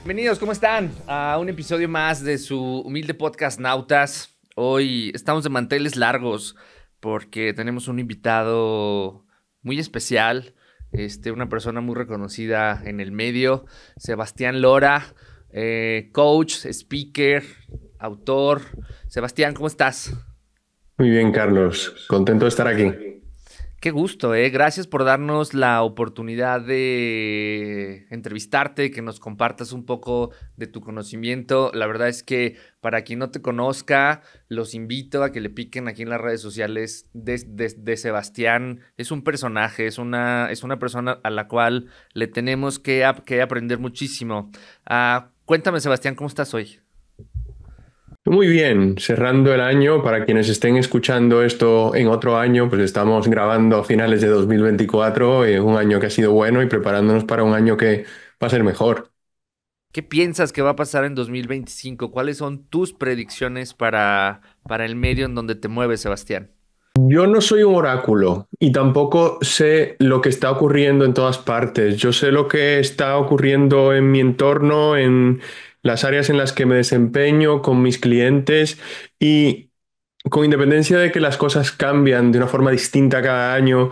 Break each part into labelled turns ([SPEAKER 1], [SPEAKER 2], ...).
[SPEAKER 1] Bienvenidos, ¿cómo están? A un episodio más de su humilde podcast Nautas. Hoy estamos de manteles largos porque tenemos un invitado muy especial, una persona muy reconocida en el medio, Sebastián Lora, coach, speaker, autor. Sebastián, ¿cómo estás?
[SPEAKER 2] Muy bien, Carlos. Contento de estar aquí.
[SPEAKER 1] Qué gusto, ¿eh? Gracias por darnos la oportunidad de entrevistarte, que nos compartas un poco de tu conocimiento. La verdad es que para quien no te conozca, los invito a que le piquen aquí en las redes sociales de Sebastián. Es un personaje, es una persona a la cual le tenemos que aprender muchísimo. Cuéntame, Sebastián, ¿cómo estás hoy?
[SPEAKER 2] Muy bien, cerrando el año, para quienes estén escuchando esto en otro año, pues estamos grabando a finales de 2024, un año que ha sido bueno y preparándonos para un año que va a ser mejor.
[SPEAKER 1] ¿Qué piensas que va a pasar en 2025? ¿Cuáles son tus predicciones para el medio en donde te mueves, Sebastián?
[SPEAKER 2] Yo no soy un oráculo y tampoco sé lo que está ocurriendo en todas partes. Yo sé lo que está ocurriendo en mi entorno, en las áreas en las que me desempeño, con mis clientes y con independencia de que las cosas cambian de una forma distinta cada año,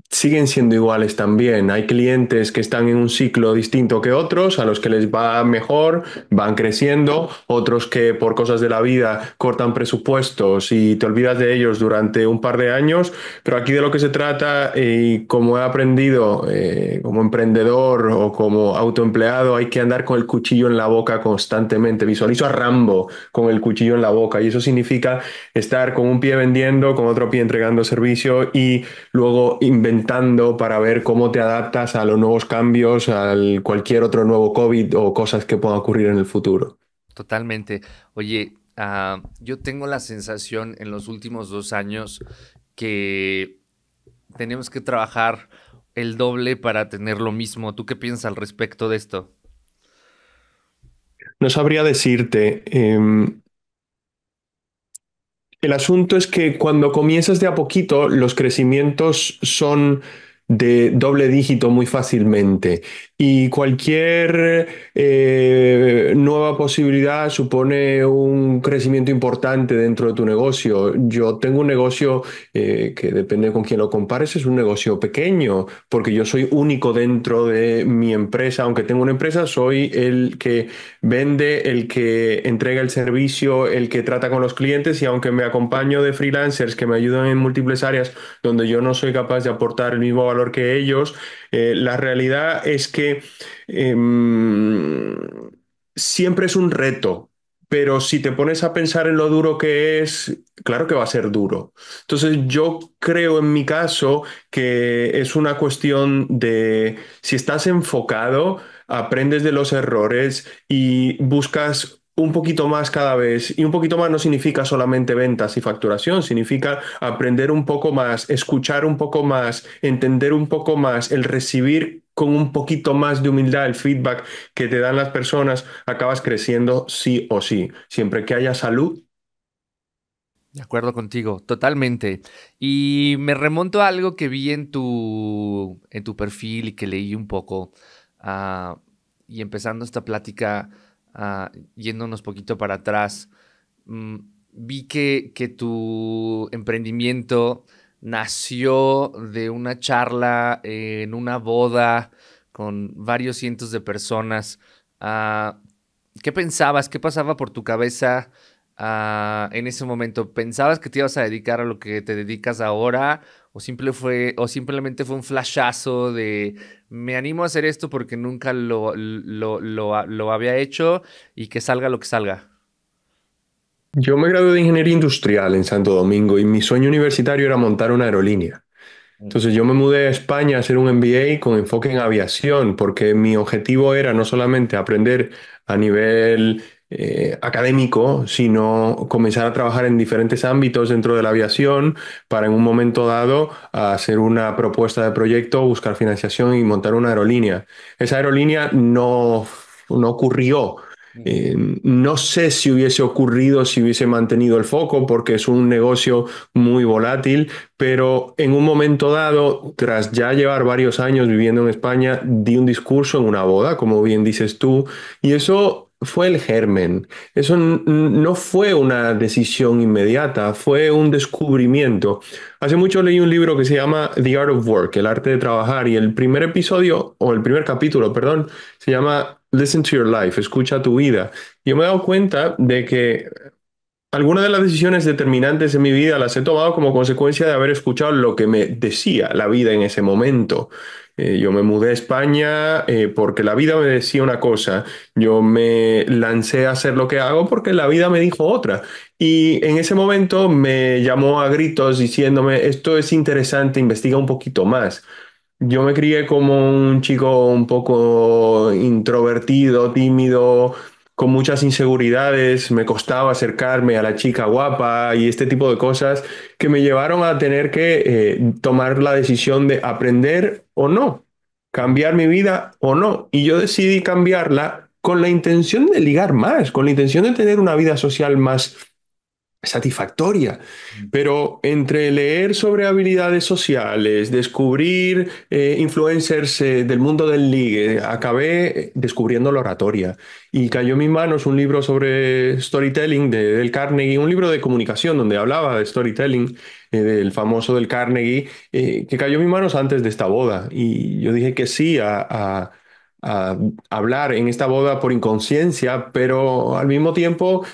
[SPEAKER 2] siguen siendo iguales también. Hay clientes que están en un ciclo distinto que otros, a los que les va mejor, van creciendo, otros que por cosas de la vida cortan presupuestos y te olvidas de ellos durante un par de años, pero aquí de lo que se trata, y como he aprendido como emprendedor o como autoempleado, hay que andar con el cuchillo en la boca constantemente. Visualizo a Rambo con el cuchillo en la boca y eso significa estar con un pie vendiendo, con otro pie entregando servicio y luego inventando para ver cómo te adaptas a los nuevos cambios, a cualquier otro nuevo COVID o cosas que puedan ocurrir en el futuro.
[SPEAKER 1] Totalmente. Oye, yo tengo la sensación en los últimos 2 años que tenemos que trabajar el doble para tener lo mismo. ¿Tú qué piensas al respecto de esto?
[SPEAKER 2] No sabría decirte. El asunto es que cuando comienzas de a poquito, los crecimientos son de doble dígito muy fácilmente y cualquier nueva posibilidad supone un crecimiento importante dentro de tu negocio. Yo tengo un negocio que depende con quién lo compares, es un negocio pequeño porque yo soy único dentro de mi empresa. Aunque tengo una empresa, soy el que vende, el que entrega el servicio, el que trata con los clientes y aunque me acompaño de freelancers que me ayudan en múltiples áreas donde yo no soy capaz de aportar el mismo valor que ellos, la realidad es que em, siempre es un reto. Pero si te pones a pensar en lo duro que es, claro que va a ser duro. Entonces yo creo en mi caso que es una cuestión de si estás enfocado, aprendes de los errores y buscas un poquito más cada vez. Y un poquito más no significa solamente ventas y facturación, significa aprender un poco más, escuchar un poco más, entender un poco más, el recibir con un poquito más de humildad el feedback que te dan las personas, acabas creciendo sí o sí. Siempre que haya salud.
[SPEAKER 1] De acuerdo contigo, totalmente. Y me remonto a algo que vi en tu perfil y que leí un poco. ah, y empezando esta plática, yéndonos poquito para atrás, mm, vi que tu emprendimiento nació de una charla en una boda con varios cientos de personas. Ah, ¿Qué pensabas? ¿Qué pasaba por tu cabeza? En ese momento? ¿Pensabas que te ibas a dedicar a lo que te dedicas ahora? ¿O simplemente fue un flashazo de me animo a hacer esto porque nunca lo había hecho y que salga lo que salga?
[SPEAKER 2] Yo me gradué de ingeniería industrial en Santo Domingo y mi sueño universitario era montar una aerolínea. Entonces yo me mudé a España a hacer un MBA con enfoque en aviación, porque mi objetivo era no solamente aprender a nivel académico, sino comenzar a trabajar en diferentes ámbitos dentro de la aviación para en un momento dado hacer una propuesta de proyecto, buscar financiación y montar una aerolínea. Esa aerolínea no ocurrió.
[SPEAKER 1] Ujú.
[SPEAKER 2] No sé si hubiese ocurrido si hubiese mantenido el foco, porque es un negocio muy volátil, pero en un momento dado, tras ya llevar varios años viviendo en España, di un discurso en una boda, como bien dices tú, y eso fue el germen. Eso no fue una decisión inmediata, fue un descubrimiento. Hace mucho leí un libro que se llama The Art of Work, el arte de trabajar, y el primer episodio, o el primer capítulo, perdón, se llama Listen to Your Life, escucha tu vida. Yo me he dado cuenta de que algunas de las decisiones determinantes en mi vida las he tomado como consecuencia de haber escuchado lo que me decía la vida en ese momento. Yo me mudé a España porque la vida me decía una cosa, yo me lancé a hacer lo que hago porque la vida me dijo otra. Y en ese momento me llamó a gritos diciéndome, esto es interesante, investiga un poquito más. Yo me crié como un chico un poco introvertido, tímido, con muchas inseguridades, me costaba acercarme a la chica guapa y este tipo de cosas que me llevaron a tener que tomar la decisión de aprender o no, cambiar mi vida o no. Y yo decidí cambiarla con la intención de ligar más, con la intención de tener una vida social más satisfactoria. Pero entre leer sobre habilidades sociales, descubrir influencers del mundo del ligue, acabé descubriendo la oratoria. Y cayó en mis manos un libro sobre storytelling de Del Carnegie, un libro de comunicación donde hablaba de storytelling, del famoso Del Carnegie, que cayó en mis manos antes de esta boda. Y yo dije que sí a hablar en esta boda por inconsciencia, pero al mismo tiempo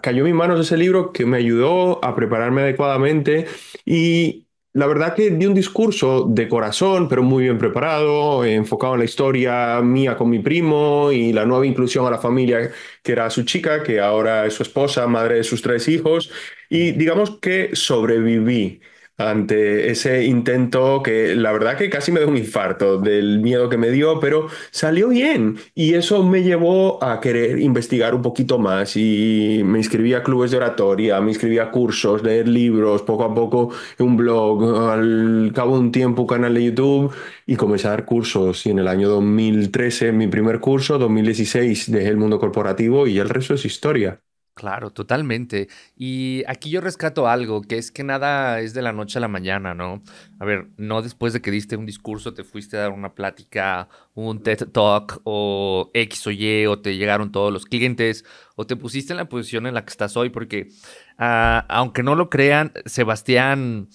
[SPEAKER 2] cayó en mis manos ese libro que me ayudó a prepararme adecuadamente y la verdad que di un discurso de corazón, pero muy bien preparado, enfocado en la historia mía con mi primo y la nueva inclusión a la familia que era su chica, que ahora es su esposa, madre de sus tres hijos, y digamos que sobreviví ante ese intento que la verdad que casi me dio un infarto del miedo que me dio, pero salió bien y eso me llevó a querer investigar un poquito más y me inscribí a clubes de oratoria, me inscribí a cursos, leer libros, poco a poco un blog, al cabo de un tiempo un canal de YouTube y comencé a dar cursos y en el año 2013 mi primer curso, 2016 dejé el mundo corporativo y el resto es historia.
[SPEAKER 1] Claro, totalmente. Y aquí yo rescato algo, que es que nada es de la noche a la mañana, ¿no? A ver, no después de que diste un discurso, te fuiste a dar una plática, un TED Talk o X o Y, o te llegaron todos los clientes, o te pusiste en la posición en la que estás hoy, porque aunque no lo crean, Sebastián,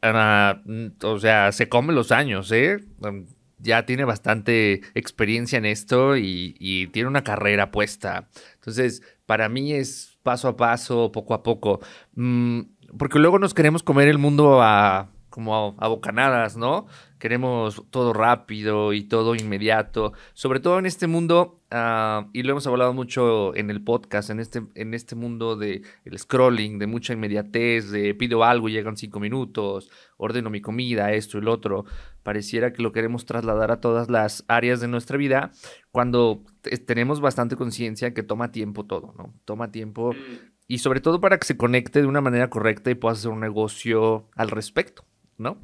[SPEAKER 1] o sea, se come los años, ¿eh? Ya tiene bastante experiencia en esto y tiene una carrera puesta. Entonces, para mí es paso a paso, poco a poco. Mm, Porque luego nos queremos comer el mundo como a bocanadas, ¿no? Queremos todo rápido y todo inmediato. Sobre todo en este mundo, y lo hemos hablado mucho en el podcast, en este mundo de el scrolling, de mucha inmediatez, de pido algo y llegan 5 minutos, ordeno mi comida, esto y lo otro. Pareciera que lo queremos trasladar a todas las áreas de nuestra vida cuando tenemos bastante conciencia que toma tiempo todo, ¿no? Toma tiempo y sobre todo para que se conecte de una manera correcta y puedas hacer un negocio al respecto, ¿no?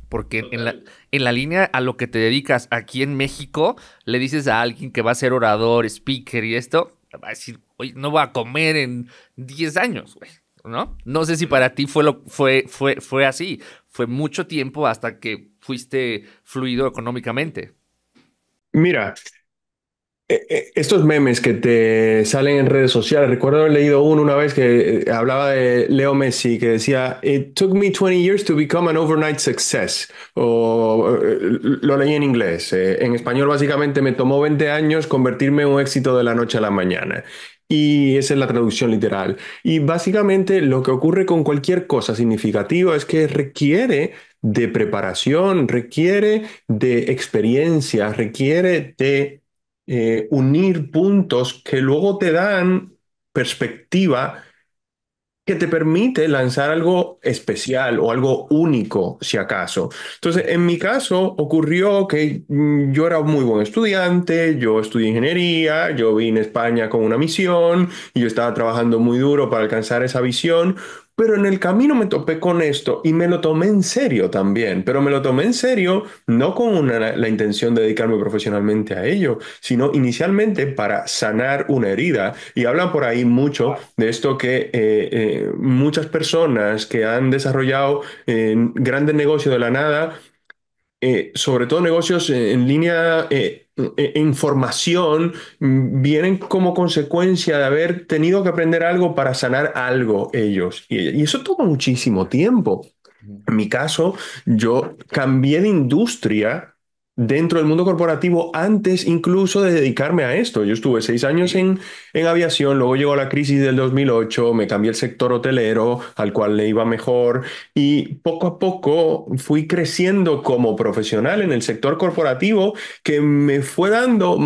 [SPEAKER 1] Porque en la línea a lo que te dedicas aquí en México, le dices a alguien que va a ser orador, speaker y esto, va a decir, oye, no voy a comer en 10 años, güey, ¿no? No sé si para ti fue así. Fue mucho tiempo hasta que fuiste fluido económicamente.
[SPEAKER 2] Mira, estos memes que te salen en redes sociales, recuerdo haber leído uno una vez que hablaba de Leo Messi, que decía, It took me 20 years to become an overnight success. O lo leí en inglés. En español básicamente me tomó 20 años convertirme en un éxito de la noche a la mañana. Y esa es la traducción literal. Y básicamente lo que ocurre con cualquier cosa significativa es que requiere de preparación, requiere de experiencia, requiere de unir puntos que luego te dan perspectiva que te permite lanzar algo especial o algo único, si acaso. Entonces, en mi caso ocurrió que yo era un muy buen estudiante, yo estudié ingeniería, yo vine a España con una misión y yo estaba trabajando muy duro para alcanzar esa visión, pero en el camino me topé con esto y me lo tomé en serio también, pero me lo tomé en serio no con la intención de dedicarme profesionalmente a ello, sino inicialmente para sanar una herida. Y hablan por ahí mucho de esto que muchas personas que han desarrollado grandes negocios de la nada, sobre todo negocios en línea, en formación, vienen como consecuencia de haber tenido que aprender algo para sanar algo ellos. Y eso toma muchísimo tiempo.
[SPEAKER 1] Ujú.
[SPEAKER 2] En mi caso, yo cambié de industria dentro del mundo corporativo antes incluso de dedicarme a esto. Yo estuve 6 años
[SPEAKER 1] Sí.
[SPEAKER 2] en aviación, luego llegó la crisis del 2008, me cambié el sector hotelero, al cual le iba mejor, y poco a poco fui creciendo como profesional en el sector corporativo que me fue dando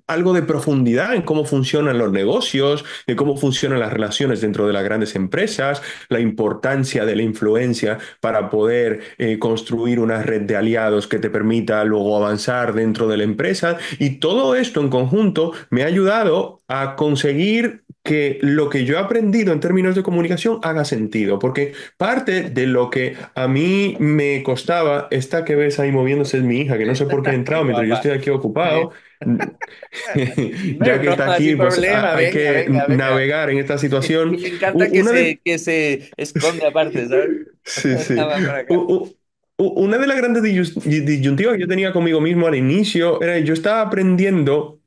[SPEAKER 2] algo de profundidad en cómo funcionan los negocios, en cómo funcionan las relaciones dentro de las grandes empresas, la importancia de la influencia para poder construir una red de aliados que te permita luego avanzar dentro de la empresa. Y todo esto en conjunto me ha ayudado a conseguir que lo que yo he aprendido en términos de comunicación haga sentido, porque parte de lo que a mí me costaba, esta que ves ahí moviéndose es mi hija, que no sé por qué ha
[SPEAKER 1] Qué
[SPEAKER 2] entrado mientras yo
[SPEAKER 1] guapa.
[SPEAKER 2] estoy aquí
[SPEAKER 1] Sí.
[SPEAKER 2] ocupado.
[SPEAKER 1] No hay
[SPEAKER 2] Ya que está
[SPEAKER 1] broma, sin
[SPEAKER 2] aquí, pues
[SPEAKER 1] problema.
[SPEAKER 2] hay
[SPEAKER 1] Venga,
[SPEAKER 2] que
[SPEAKER 1] venga, venga.
[SPEAKER 2] navegar en esta
[SPEAKER 1] Y
[SPEAKER 2] situación.
[SPEAKER 1] me encanta
[SPEAKER 2] Una de,
[SPEAKER 1] que se esconde aparte, ¿sabes?
[SPEAKER 2] Sí, sí.
[SPEAKER 1] Nada, para
[SPEAKER 2] U-
[SPEAKER 1] acá.
[SPEAKER 2] Una de las grandes disyuntivas que yo tenía conmigo mismo al inicio era yo estaba aprendiendo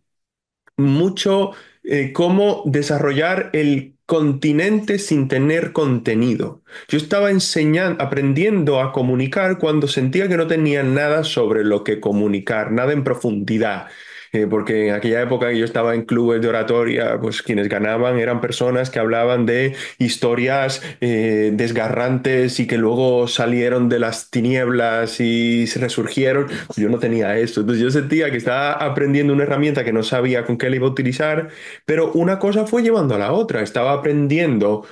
[SPEAKER 2] mucho cómo desarrollar el continente sin tener contenido. Yo estaba enseñando, aprendiendo a comunicar cuando sentía que no tenía nada sobre lo que comunicar, nada en profundidad. Porque en aquella época que yo estaba en clubes de oratoria, pues quienes ganaban eran personas que hablaban de historias desgarrantes y que luego salieron de las tinieblas y se resurgieron. Yo no tenía esto. Entonces yo sentía que estaba aprendiendo una herramienta que no sabía con qué la iba a utilizar, pero una cosa fue llevando a la otra. Estaba aprendiendo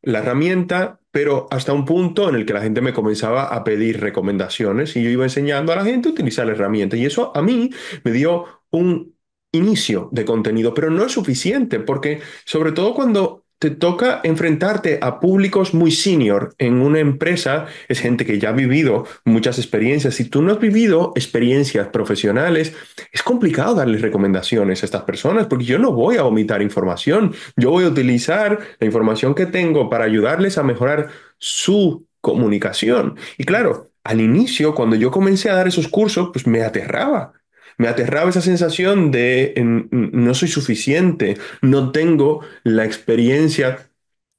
[SPEAKER 2] la herramienta, pero hasta un punto en el que la gente me comenzaba a pedir recomendaciones y yo iba enseñando a la gente a utilizar la herramienta. Y eso a mí me dio un inicio de contenido, pero no es suficiente, porque sobre todo cuando te toca enfrentarte a públicos muy senior en una empresa, es gente que ya ha vivido muchas experiencias. Si tú no has vivido experiencias profesionales, es complicado darles recomendaciones a estas personas, porque yo no voy a omitir información, yo voy a utilizar la información que tengo para ayudarles a mejorar su comunicación. Y claro, al inicio, cuando yo comencé a dar esos cursos, pues me aterraba. Me aterraba esa sensación de no soy suficiente, no tengo la experiencia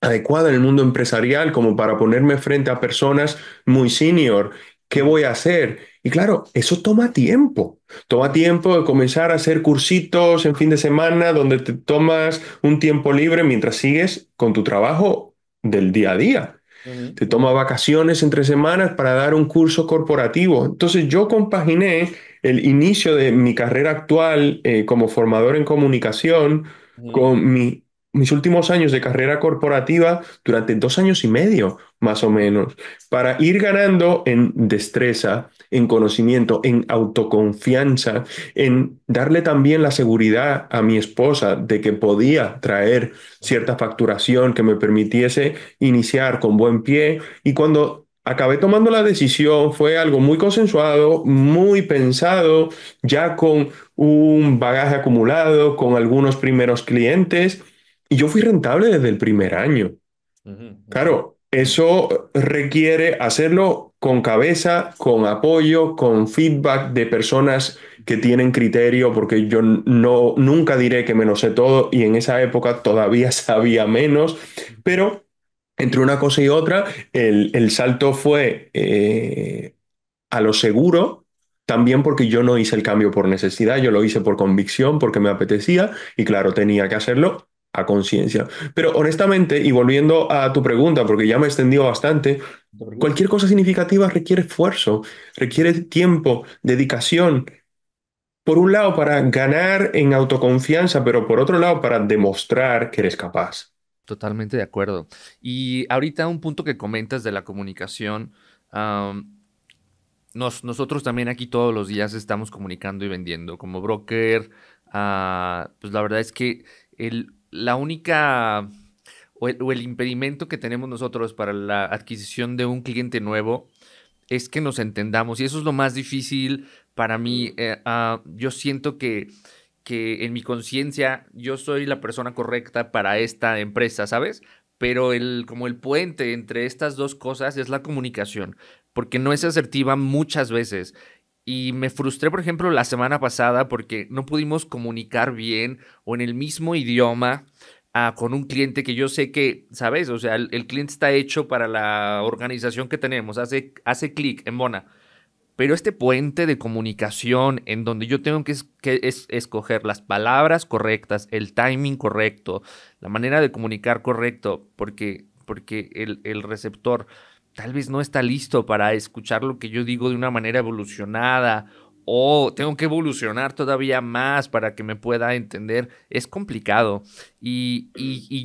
[SPEAKER 2] adecuada en el mundo empresarial como para ponerme frente a personas muy senior. ¿Qué
[SPEAKER 1] Ujú,
[SPEAKER 2] voy a hacer? Y claro, eso toma tiempo. Toma tiempo de comenzar a hacer cursitos en fin de semana donde te tomas un tiempo libre mientras sigues con tu trabajo del día a día.
[SPEAKER 1] ujú,
[SPEAKER 2] Te toma vacaciones entre semanas para dar un curso corporativo. Entonces yo compaginé el inicio de mi carrera actual como formador en comunicación
[SPEAKER 1] ujú,
[SPEAKER 2] con mis últimos años de carrera corporativa durante 2 años y medio, más o menos, para ir ganando en destreza, en conocimiento, en autoconfianza, en darle también la seguridad a mi esposa de que podía traer
[SPEAKER 1] ujú,
[SPEAKER 2] cierta facturación que me permitiese iniciar con buen pie. Y cuando acabé tomando la decisión fue algo muy consensuado, muy pensado, ya con un bagaje acumulado, con algunos primeros clientes, y yo fui rentable desde el primer año.
[SPEAKER 1] ujú, ujú,
[SPEAKER 2] Claro, eso requiere hacerlo con cabeza, con apoyo, con feedback de personas que tienen criterio, porque yo no, nunca diré que me lo sé todo y en esa época todavía sabía menos, pero entre una cosa y otra, el salto fue a lo seguro, también porque yo no hice el cambio por necesidad, yo lo hice por convicción, porque me apetecía y claro, tenía que hacerlo a conciencia. Pero honestamente, y volviendo a tu pregunta, porque ya me extendió bastante,
[SPEAKER 1] no te preocupes.
[SPEAKER 2] cualquier cosa significativa requiere esfuerzo, requiere tiempo, dedicación. Por un lado, para ganar en autoconfianza, pero por otro lado, para demostrar que eres capaz.
[SPEAKER 1] Totalmente de acuerdo. Y ahorita un punto que comentas de la comunicación, nosotros también aquí todos los días estamos comunicando y vendiendo. Como broker, pues la verdad es que la única o el impedimento que tenemos nosotros para la adquisición de un cliente nuevo es que nos entendamos. Y eso es lo más difícil para mí. Yo siento que en mi conciencia yo soy la persona correcta para esta empresa, ¿sabes? Pero como el puente entre estas dos cosas es la comunicación, porque no es asertiva muchas veces. Y me frustré, por ejemplo, la semana pasada porque no pudimos comunicar bien o en el mismo idioma con un cliente que yo sé que, ¿sabes? O sea, el cliente está hecho para la organización que tenemos, hace clic en Bona. Pero este puente de comunicación en donde yo tengo que escoger las palabras correctas, el timing correcto, la manera de comunicar correcto, porque el receptor tal vez no está listo para escuchar lo que yo digo de una manera evolucionada o tengo que evolucionar todavía más para que me pueda entender, es complicado. Y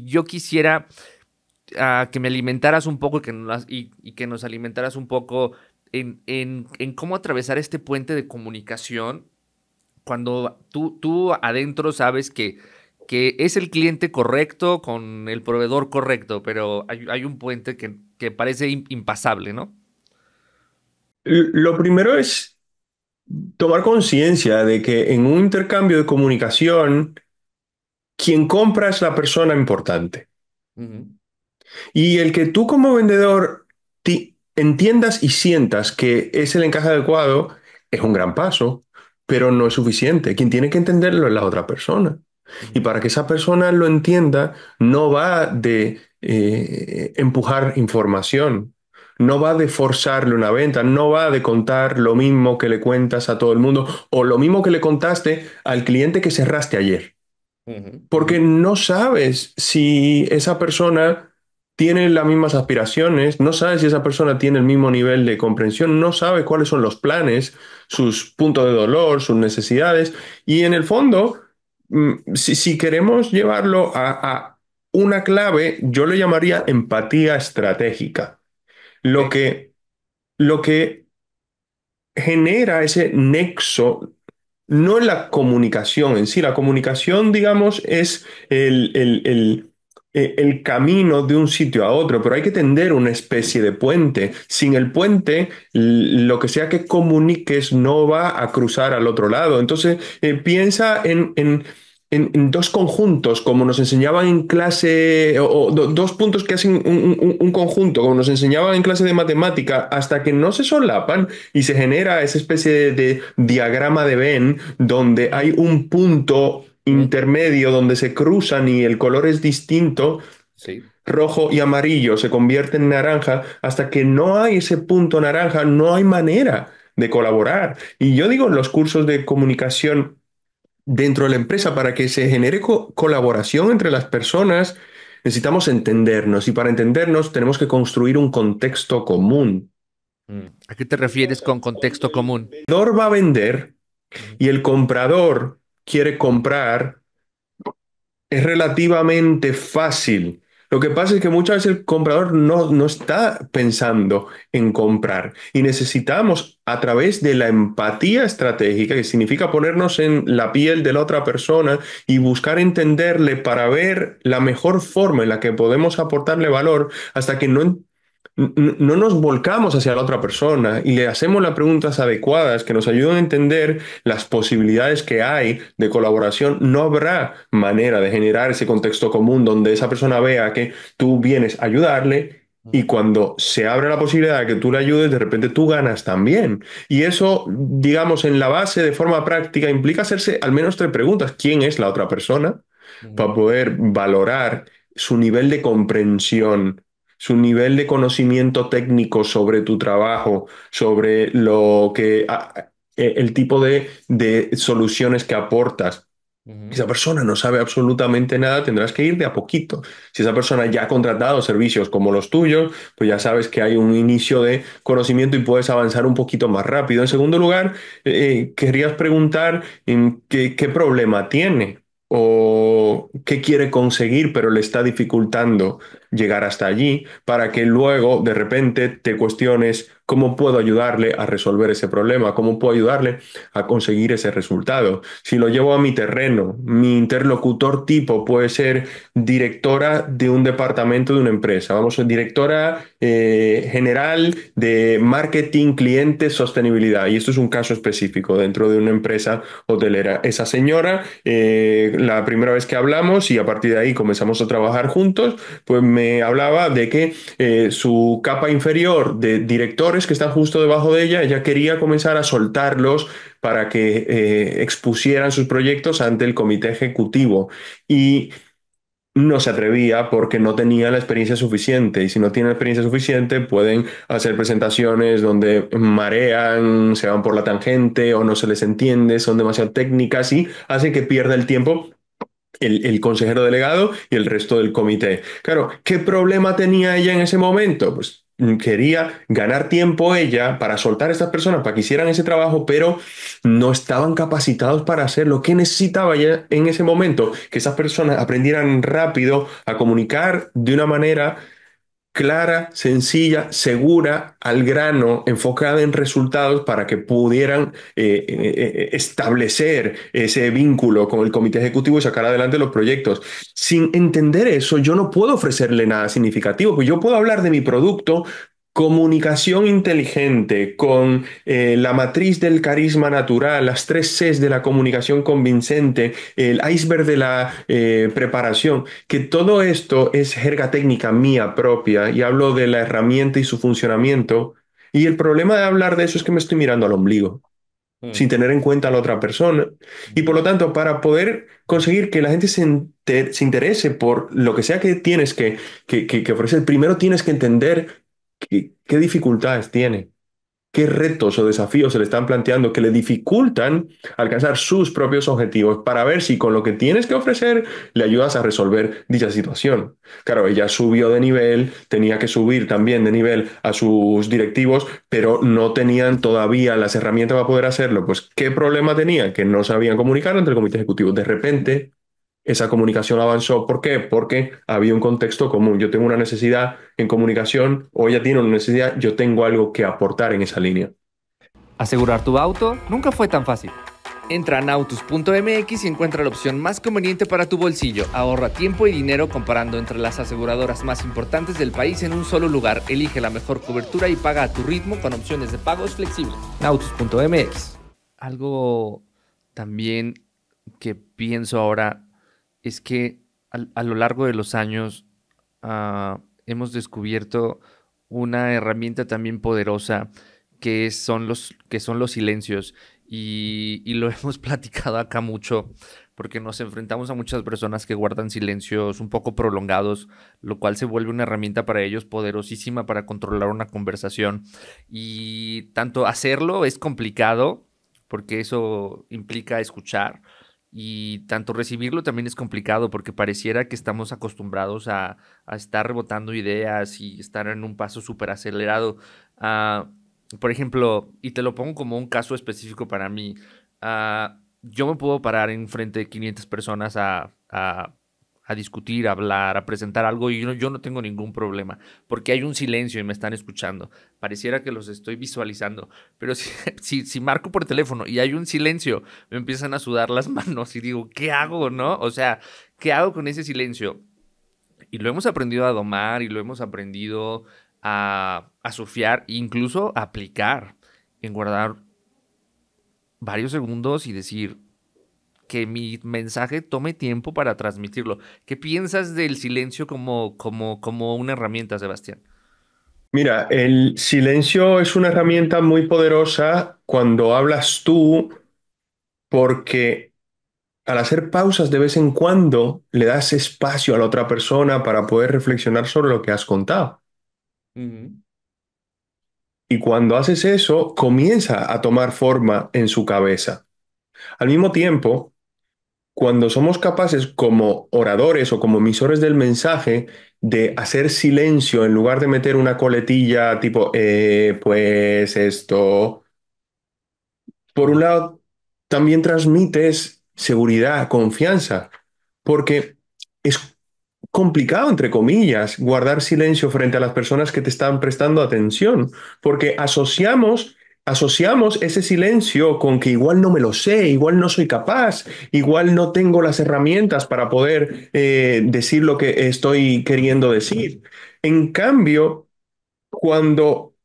[SPEAKER 1] yo quisiera que me alimentaras un poco y que nos alimentaras un poco en cómo atravesar este puente de comunicación cuando tú adentro sabes que es el cliente correcto con el proveedor correcto, pero hay un puente que parece impasable, ¿no?
[SPEAKER 2] Lo primero es tomar conciencia de que en un intercambio de comunicación, quien compra es la persona importante.
[SPEAKER 1] Ujú,
[SPEAKER 2] Y el que tú como vendedor entiendas y sientas que es el encaje adecuado es un gran paso, pero no es suficiente. Quien tiene que entenderlo es la otra persona. Y
[SPEAKER 1] ujú,
[SPEAKER 2] para que esa persona lo entienda, no va de empujar información, no va de forzarle una venta, no va de contar lo mismo que le cuentas a todo el mundo o lo mismo que le contaste al cliente que cerraste ayer.
[SPEAKER 1] ujú, ujú,
[SPEAKER 2] Porque no sabes si esa persona tiene las mismas aspiraciones, no sabes si esa persona tiene el mismo nivel de comprensión, no sabe cuáles son los planes, sus puntos de dolor, sus necesidades. Y en el fondo, si queremos llevarlo a una clave, yo le llamaría empatía estratégica. Lo
[SPEAKER 1] ok,
[SPEAKER 2] que, lo que genera ese nexo, no en la comunicación en sí. La comunicación, digamos, es el camino de un sitio a otro, pero hay que tender una especie de puente. Sin el puente, lo que sea que comuniques no va a cruzar al otro lado. Entonces, piensa en dos conjuntos, como nos enseñaban en clase, o dos puntos que hacen un conjunto, como nos enseñaban en clase de matemática, hasta que no se solapan y se genera esa especie de diagrama de Venn donde
[SPEAKER 1] ujú,
[SPEAKER 2] hay un punto
[SPEAKER 1] ujú,
[SPEAKER 2] intermedio donde se cruzan y el color es distinto,
[SPEAKER 1] sí.
[SPEAKER 2] rojo y amarillo se convierte en naranja, hasta que no hay ese punto naranja, no hay manera de colaborar. Y yo digo en los cursos de comunicación dentro de la empresa, para que se genere colaboración entre las personas, necesitamos entendernos y para entendernos tenemos que construir un contexto común.
[SPEAKER 1] ¿A qué te refieres con contexto común?
[SPEAKER 2] El vendedor va a vender
[SPEAKER 1] Ujú,
[SPEAKER 2] y el comprador quiere comprar, es relativamente fácil. Lo que pasa es que muchas veces el comprador no está pensando en comprar y necesitamos a través de la empatía estratégica, que significa ponernos en la piel de la otra persona y buscar entenderle para ver la mejor forma en la que podemos aportarle valor hasta que no nos volcamos hacia la otra persona y le hacemos las preguntas adecuadas que nos ayuden a entender las posibilidades que hay de colaboración. No habrá manera de generar ese contexto común donde esa persona vea que tú vienes a ayudarle y
[SPEAKER 1] ujú,
[SPEAKER 2] cuando se abre la posibilidad de que tú le ayudes, de repente tú ganas también. Y eso, digamos, en la base, de forma práctica, implica hacerse al menos tres preguntas. ¿Quién es la otra persona? Para
[SPEAKER 1] ujú,
[SPEAKER 2] poder valorar su nivel de comprensión, su nivel de conocimiento técnico sobre tu trabajo, sobre el tipo de soluciones que aportas. Si
[SPEAKER 1] ujú,
[SPEAKER 2] esa persona no sabe absolutamente nada, tendrás que ir de a poquito. Si esa persona ya ha contratado servicios como los tuyos, pues ya sabes que hay un inicio de conocimiento y puedes avanzar un poquito más rápido. En segundo lugar, querías preguntar en qué problema tiene o qué quiere conseguir, pero le está dificultando. llegar hasta allí para que luego de repente te cuestiones cómo puedo ayudarle a resolver ese problema, cómo puedo ayudarle a conseguir ese resultado. Si lo llevo a mi terreno, mi interlocutor tipo puede ser directora de un departamento de una empresa, vamos, directora general de marketing, clientes, sostenibilidad. Y esto es un caso específico dentro de una empresa hotelera. Esa señora, la primera vez que hablamos y a partir de ahí comenzamos a trabajar juntos, pues me hablaba de que su capa inferior de directores que están justo debajo de ella, ella quería comenzar a soltarlos para que expusieran sus proyectos ante el comité ejecutivo. Y no se atrevía porque no tenía la experiencia suficiente. Y si no tiene la experiencia suficiente, pueden hacer presentaciones donde marean, se van por la tangente o no se les entiende, son demasiado técnicas y hace que pierda el tiempo el consejero delegado y el resto del comité. Claro, ¿qué problema tenía ella en ese momento? Pues quería ganar tiempo ella para soltar a estas personas para que hicieran ese trabajo, pero no estaban capacitados para hacerlo. ¿Qué necesitaba ella en ese momento? Que esas personas aprendieran rápido a comunicar de una manera clara, sencilla, segura, al grano, enfocada en resultados para que pudieran establecer ese vínculo con el comité ejecutivo y sacar adelante los proyectos. Sin entender eso, yo no puedo ofrecerle nada significativo, pues yo puedo hablar de mi producto. Comunicación inteligente con la matriz del carisma natural, las tres Cs de la comunicación convincente, el iceberg de la preparación, que todo esto es jerga técnica mía propia y hablo de la herramienta y su funcionamiento. Y el problema de hablar de eso es que me estoy mirando al ombligo, sin
[SPEAKER 1] Mm,
[SPEAKER 2] tener en cuenta a la otra persona. Y por
[SPEAKER 1] ujú.
[SPEAKER 2] lo tanto, para poder conseguir que la gente se interese por lo que sea que tienes que ofrecer, primero tienes que entender qué dificultades tiene, qué retos o desafíos se le están planteando que le dificultan alcanzar sus propios objetivos para ver si con lo que tienes que ofrecer le ayudas a resolver dicha situación. Claro, ella subió de nivel, tenía que subir también de nivel a sus directivos, pero no tenían todavía las herramientas para poder hacerlo. Pues, ¿qué problema tenía? Que no sabían comunicar entre el comité ejecutivo. De repente, esa comunicación avanzó. ¿Por qué? Porque había un contexto común. Yo tengo una necesidad en comunicación o ella tiene una necesidad, yo tengo algo que aportar en esa línea.
[SPEAKER 1] Asegurar tu auto nunca fue tan fácil. Entra a nautus.mx y encuentra la opción más conveniente para tu bolsillo. Ahorra tiempo y dinero comparando entre las aseguradoras más importantes del país en un solo lugar. Elige la mejor cobertura y paga a tu ritmo con opciones de pagos flexibles. Nautus.mx. Algo también que pienso ahora es que a lo largo de los años hemos descubierto una herramienta también poderosa que son los silencios. Y lo hemos platicado acá mucho porque nos enfrentamos a muchas personas que guardan silencios un poco prolongados, lo cual se vuelve una herramienta para ellos poderosísima para controlar una conversación. Y tanto hacerlo es complicado porque eso implica escuchar. Y tanto recibirlo también es complicado porque pareciera que estamos acostumbrados a estar rebotando ideas y estar en un paso súper acelerado. Ah, por ejemplo, y te lo pongo como un caso específico para mí, yo me puedo parar en frente de 500 personas a discutir, a hablar, a presentar algo y yo no tengo ningún problema, porque hay un silencio y me están escuchando. Pareciera que los estoy visualizando, pero si marco por teléfono y hay un silencio, me empiezan a sudar las manos y digo, ¿qué hago, no? O sea, ¿qué hago con ese silencio? Y lo hemos aprendido a domar y lo hemos aprendido a surfear e incluso a aplicar en guardar varios segundos y decir que mi mensaje tome tiempo para transmitirlo. ¿Qué piensas del silencio como una herramienta, Sebastián?
[SPEAKER 2] Mira, el silencio es una herramienta muy poderosa cuando hablas tú, porque al hacer pausas de vez en cuando le das espacio a la otra persona para poder reflexionar sobre lo que has contado.
[SPEAKER 1] Ujú,
[SPEAKER 2] Y cuando haces eso, comienza a tomar forma en su cabeza. Al mismo tiempo, cuando somos capaces como oradores o como emisores del mensaje de hacer silencio en lugar de meter una coletilla tipo, pues esto, por un lado, también transmites seguridad, confianza, porque es complicado, entre comillas, guardar silencio frente a las personas que te están prestando atención, porque asociamos ese silencio con que igual no me lo sé, igual no soy capaz, igual no tengo las herramientas para poder decir lo que estoy queriendo decir. En cambio, cuando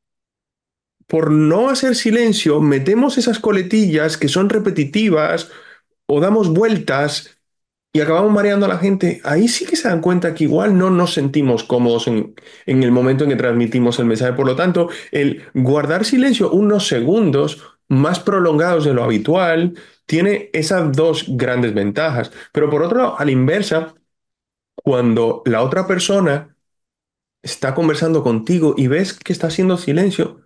[SPEAKER 2] por no hacer silencio metemos esas coletillas que son repetitivas o damos vueltas y acabamos mareando a la gente, ahí sí que se dan cuenta que igual no nos sentimos cómodos en el momento en que transmitimos el mensaje. Por lo tanto, el guardar silencio unos segundos más prolongados de lo habitual tiene esas dos grandes ventajas. Pero por otro lado, a la inversa, cuando la otra persona está conversando contigo y ves que está haciendo silencio,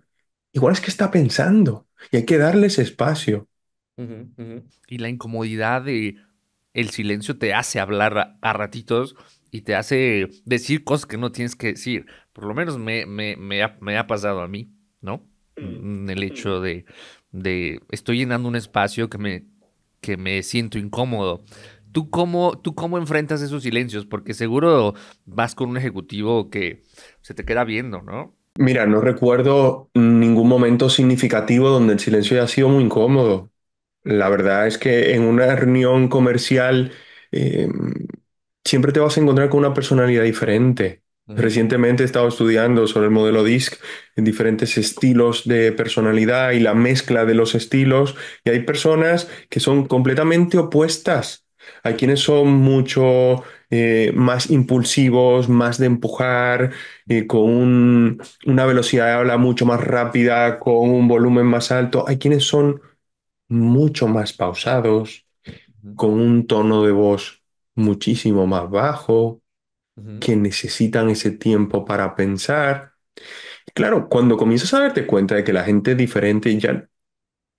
[SPEAKER 2] igual es que está pensando y hay que darles espacio.
[SPEAKER 1] Ujú, ujú. Y la incomodidad de el silencio te hace hablar a ratitos y te hace decir cosas que no tienes que decir. Por lo menos me ha pasado a mí, ¿no? El hecho de estoy llenando un espacio que me siento incómodo. Tú cómo enfrentas esos silencios? Porque seguro vas con un ejecutivo que se te queda viendo, ¿no?
[SPEAKER 2] Mira, no recuerdo ningún momento significativo donde el silencio haya sido muy incómodo. La verdad es que en una reunión comercial eh, siempre te vas a encontrar con una personalidad diferente.
[SPEAKER 1] Ujú,
[SPEAKER 2] Recientemente he estado estudiando sobre el modelo DISC, en diferentes estilos de personalidad y la mezcla de los estilos, y hay personas que son completamente opuestas. Hay quienes son mucho más impulsivos, más de empujar, una velocidad de habla mucho más rápida, con un volumen más alto. Hay quienes son mucho más pausados,
[SPEAKER 1] ujú,
[SPEAKER 2] con un tono de voz muchísimo más bajo,
[SPEAKER 1] ujú,
[SPEAKER 2] que necesitan ese tiempo para pensar. Claro, cuando comienzas a darte cuenta de que la gente es diferente, ya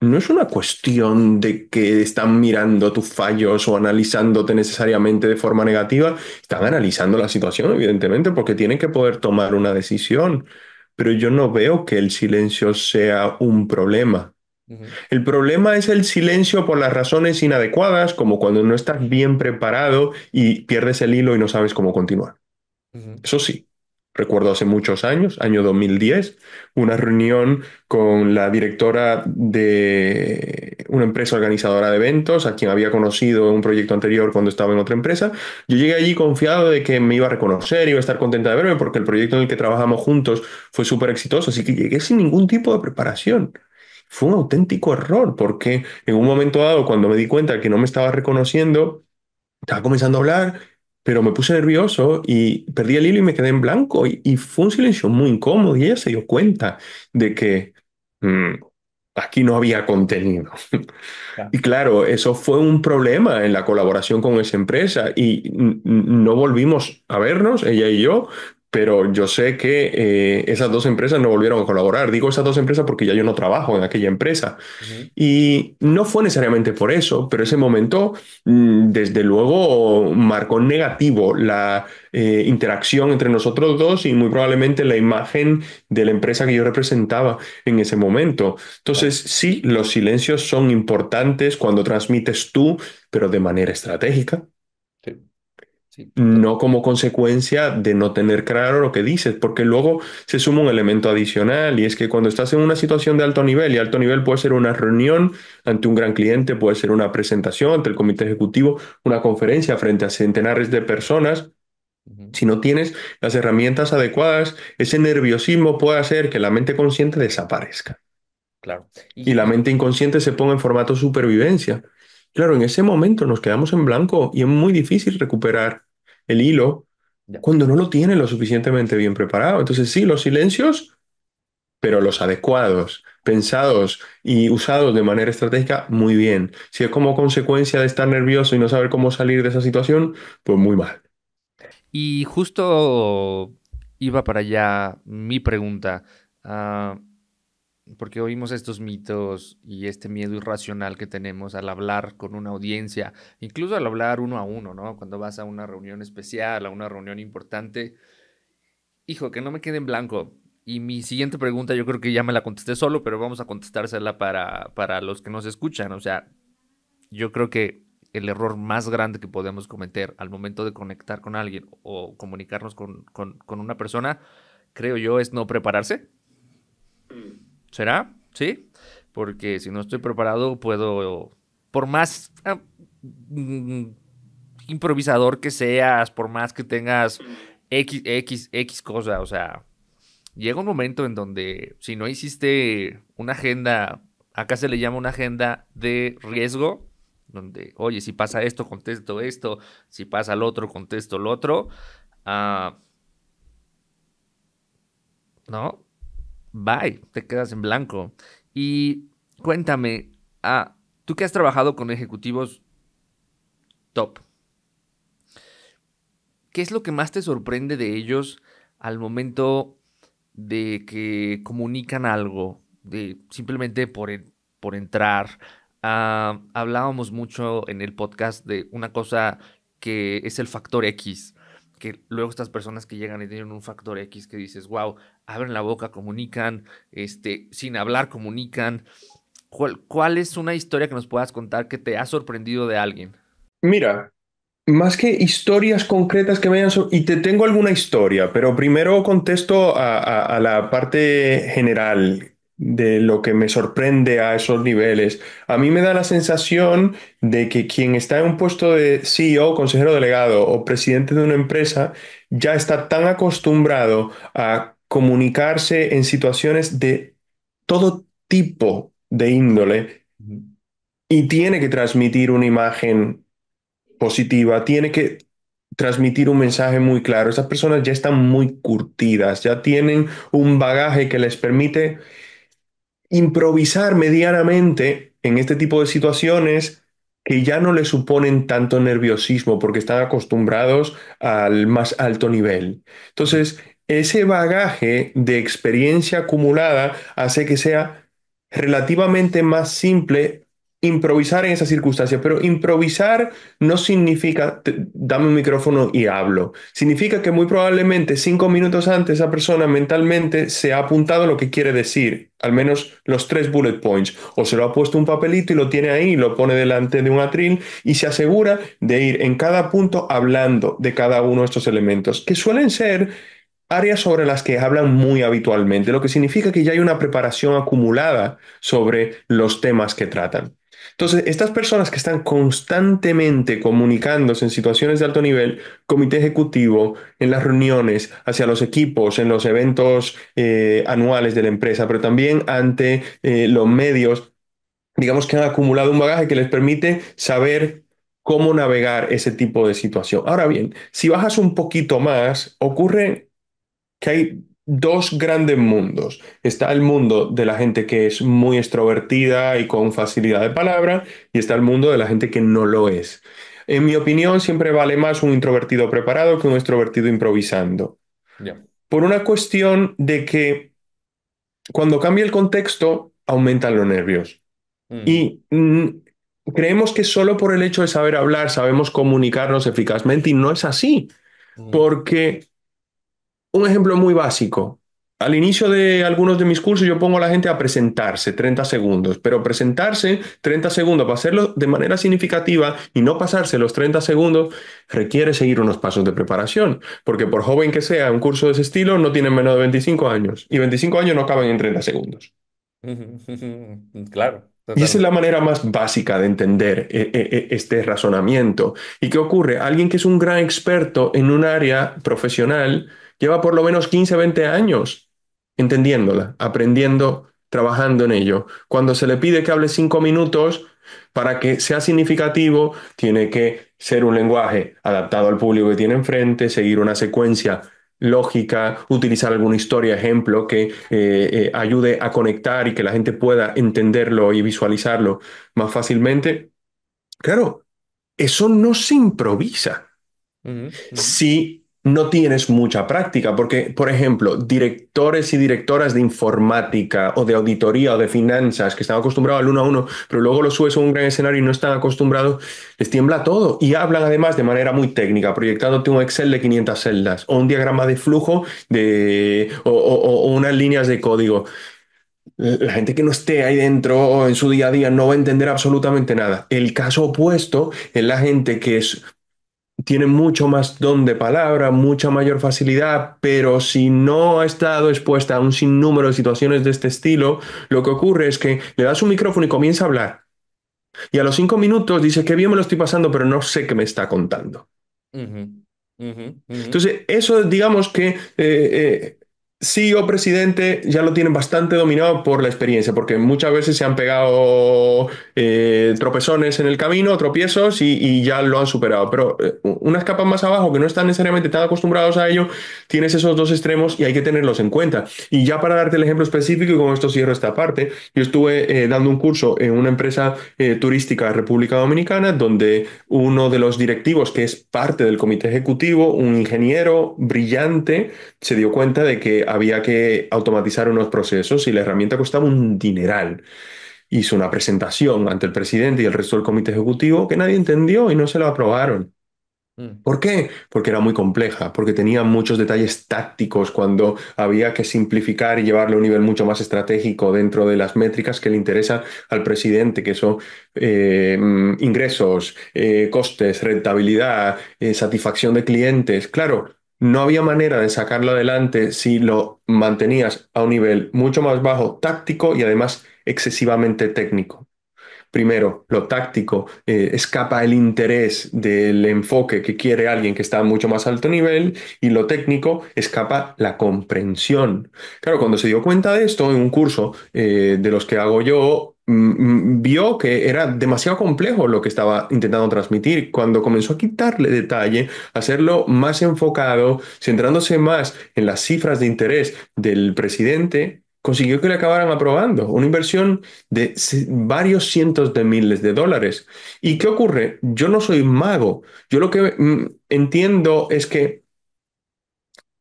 [SPEAKER 2] no es una cuestión de que están mirando tus fallos o analizándote necesariamente de forma negativa, están analizando la situación, evidentemente, porque tienen que poder tomar una decisión. Pero yo no veo que el silencio sea un problema.
[SPEAKER 1] ujú,
[SPEAKER 2] El problema es el silencio por las razones inadecuadas, como cuando no estás bien preparado y pierdes el hilo y no sabes cómo continuar.
[SPEAKER 1] ujú,
[SPEAKER 2] Eso sí, recuerdo hace muchos años, año 2010, una reunión con la directora de una empresa organizadora de eventos, a quien había conocido en un proyecto anterior cuando estaba en otra empresa. Yo llegué allí confiado de que me iba a reconocer, iba a estar contenta de verme, porque el proyecto en el que trabajamos juntos fue súper exitoso, así que llegué sin ningún tipo de preparación. Fue un auténtico error, porque en un momento dado, cuando me di cuenta que no me estaba reconociendo, estaba comenzando a hablar, pero me puse nervioso y perdí el hilo y me quedé en blanco. Y fue un silencio muy incómodo y ella se dio cuenta de que mm, aquí no había contenido.
[SPEAKER 1] ya.
[SPEAKER 2] Y claro, eso fue un problema en la colaboración con esa empresa y no volvimos a vernos, ella y yo, pero yo sé que esas dos empresas no volvieron a colaborar. Digo esas dos empresas porque ya yo no trabajo en aquella empresa.
[SPEAKER 1] Ujú,
[SPEAKER 2] Y no fue necesariamente por eso, pero ese momento, desde luego, marcó en negativo la interacción entre nosotros dos y muy probablemente la imagen de la empresa que yo representaba en ese momento.
[SPEAKER 1] claro.
[SPEAKER 2] Entonces, sí, los silencios son importantes cuando transmites tú, pero de manera estratégica,
[SPEAKER 1] Sí, sí,
[SPEAKER 2] no como consecuencia de no tener claro lo que dices, porque luego se suma un elemento adicional y es que cuando estás en una situación de alto nivel, y alto nivel puede ser una reunión ante un gran cliente, puede ser una presentación ante el comité ejecutivo, una conferencia frente a centenares de personas.
[SPEAKER 1] ujú,
[SPEAKER 2] Si no tienes las herramientas adecuadas, ese nerviosismo puede hacer que la mente consciente desaparezca
[SPEAKER 1] claro.
[SPEAKER 2] y la mente inconsciente se ponga en formato supervivencia. Claro, en ese momento nos quedamos en blanco y es muy difícil recuperar el hilo
[SPEAKER 1] Ya.
[SPEAKER 2] cuando no lo tiene lo suficientemente bien preparado. Entonces sí, los silencios, pero los adecuados, pensados y usados de manera estratégica, muy bien. Si es como consecuencia de estar nervioso y no saber cómo salir de esa situación, pues muy mal.
[SPEAKER 1] Y justo iba para allá mi pregunta, ah, porque oímos estos mitos y este miedo irracional que tenemos al hablar con una audiencia, incluso al hablar uno a uno, ¿no? Cuando vas a una reunión especial, a una reunión importante, hijo, que no me quede en blanco. Y mi siguiente pregunta, yo creo que ya me la contesté solo, pero vamos a contestársela para los que nos escuchan. O sea, yo creo que el error más grande que podemos cometer al momento de conectar con alguien o comunicarnos con una persona, creo yo, es no prepararse. ¿Será? ¿Sí? Porque si no estoy preparado, puedo, por más mm, improvisador que seas, por más que tengas X cosa, o sea, llega un momento en donde si no hiciste una agenda, acá se le llama una agenda de riesgo, donde, oye, si pasa esto, contesto esto, si pasa lo otro, contesto lo otro, ah, ¿no? Bye, te quedas en blanco. Y cuéntame, tú que has trabajado con ejecutivos top, ¿qué es lo que más te sorprende de ellos al momento de que comunican algo, de simplemente por entrar? Hablábamos mucho en el podcast de una cosa que es el factor X, que luego estas personas que llegan y tienen un factor X que dices, wow, abren la boca, comunican, sin hablar comunican. ¿Cuál es una historia que nos puedas contar que te ha sorprendido de alguien?
[SPEAKER 2] Mira, más que historias concretas que me hayan... Y te tengo alguna historia, pero primero contesto a la parte general de lo que me sorprende a esos niveles. A mí me da la sensación de que quien está en un puesto de CEO, consejero delegado o presidente de una empresa ya está tan acostumbrado a comunicarse en situaciones de todo tipo de índole
[SPEAKER 1] Ujú.
[SPEAKER 2] y tiene que transmitir una imagen positiva, tiene que transmitir un mensaje muy claro. Esas personas ya están muy curtidas, ya tienen un bagaje que les permite improvisar medianamente en este tipo de situaciones que ya no les suponen tanto nerviosismo porque están acostumbrados al más alto nivel. Entonces, ese bagaje de experiencia acumulada hace que sea relativamente más simple improvisar en esas circunstancias, pero improvisar no significa dame un micrófono y hablo. Significa que muy probablemente 5 minutos antes esa persona mentalmente se ha apuntado lo que quiere decir, al menos los 3 bullet points, o se lo ha puesto un papelito y lo tiene ahí, y lo pone delante de un atril y se asegura de ir en cada punto hablando de cada uno de estos elementos, que suelen ser áreas sobre las que hablan muy habitualmente, lo que significa que ya hay una preparación acumulada sobre los temas que tratan. Entonces, estas personas que están constantemente comunicándose en situaciones de alto nivel, comité ejecutivo, en las reuniones, hacia los equipos, en los eventos anuales de la empresa, pero también ante los medios, digamos que han acumulado un bagaje que les permite saber cómo navegar ese tipo de situación. Ahora bien, si bajas un poquito más, ocurre que hay dos grandes mundos. Está el mundo de la gente que es muy extrovertida y con facilidad de palabra, y está el mundo de la gente que no lo es. En mi opinión, siempre vale más un introvertido preparado que un extrovertido improvisando.
[SPEAKER 1] Ya.
[SPEAKER 2] Por una cuestión de que cuando cambia el contexto, aumentan los nervios.
[SPEAKER 1] Mm,
[SPEAKER 2] Y creemos que solo por el hecho de saber hablar sabemos comunicarnos eficazmente y no es así,
[SPEAKER 1] mm,
[SPEAKER 2] porque un ejemplo muy básico. Al inicio de algunos de mis cursos yo pongo a la gente a presentarse 30 segundos, pero presentarse 30 segundos para hacerlo de manera significativa y no pasarse los 30 segundos requiere seguir unos pasos de preparación, porque por joven que sea un curso de ese estilo no tienen menos de 25 años y 25 años no caben en 30 segundos.
[SPEAKER 1] claro,
[SPEAKER 2] Y esa es la
[SPEAKER 1] totalmente.
[SPEAKER 2] manera más básica de entender este razonamiento. ¿Y qué ocurre? Alguien que es un gran experto en un área profesional lleva por lo menos 15, 20 años entendiéndola, aprendiendo, trabajando en ello. Cuando se le pide que hable 5 minutos, para que sea significativo, tiene que ser un lenguaje adaptado al público que tiene enfrente, seguir una secuencia lógica, utilizar alguna historia, ejemplo, que ayude a conectar y que la gente pueda entenderlo y visualizarlo más fácilmente. Claro, eso no se improvisa
[SPEAKER 1] Ujú, ujú,
[SPEAKER 2] si no tienes mucha práctica, porque, por ejemplo, directores y directoras de informática o de auditoría o de finanzas que están acostumbrados al uno a uno, pero luego lo subes a un gran escenario y no están acostumbrados, les tiembla todo y hablan además de manera muy técnica, proyectándote un Excel de 500 celdas o un diagrama de flujo o unas líneas de código. La gente que no esté ahí dentro en su día a día no va a entender absolutamente nada. El caso opuesto es la gente que tiene mucho más don de palabra, mucha mayor facilidad, pero si no ha estado expuesta a un sinnúmero de situaciones de este estilo, lo que ocurre es que le das un micrófono y comienza a hablar. Y a los 5 minutos dice, qué bien me lo estoy pasando, pero no sé qué me está contando.
[SPEAKER 1] Ujú, ujú, ujú.
[SPEAKER 2] Entonces, eso digamos que CEO presidente ya lo tienen bastante dominado por la experiencia, porque muchas veces se han pegado tropezones en el camino, tropiezos, y ya lo han superado. Pero unas capas más abajo, que no están necesariamente tan acostumbrados a ello, tienes esos dos extremos y hay que tenerlos en cuenta. Y ya para darte el ejemplo específico, y con esto cierro esta parte, yo estuve dando un curso en una empresa turística de República Dominicana, donde uno de los directivos, que es parte del comité ejecutivo, un ingeniero brillante, se dio cuenta de que había que automatizar unos procesos y la herramienta costaba un dineral. Hizo una presentación ante el presidente y el resto del comité ejecutivo que nadie entendió y no se lo aprobaron.
[SPEAKER 1] Mm,
[SPEAKER 2] ¿Por qué? Porque era muy compleja, porque tenía muchos detalles tácticos cuando había que simplificar y llevarlo a un nivel mucho más estratégico dentro de las métricas que le interesa al presidente, que son ingresos, costes, rentabilidad, satisfacción de clientes. Claro, no había manera de sacarlo adelante si lo mantenías a un nivel mucho más bajo táctico y además excesivamente técnico. Primero, lo táctico, escapa el interés del enfoque que quiere alguien que está a mucho más alto nivel, y lo técnico escapa la comprensión. Claro, cuando se dio cuenta de esto en un curso de los que hago yo, vio que era demasiado complejo lo que estaba intentando transmitir. Cuando comenzó a quitarle detalle, hacerlo más enfocado, centrándose más en las cifras de interés del presidente, consiguió que le acabaran aprobando una inversión de varios cientos de miles de dólares. ¿Y qué ocurre? Yo no soy mago. Yo lo que entiendo es que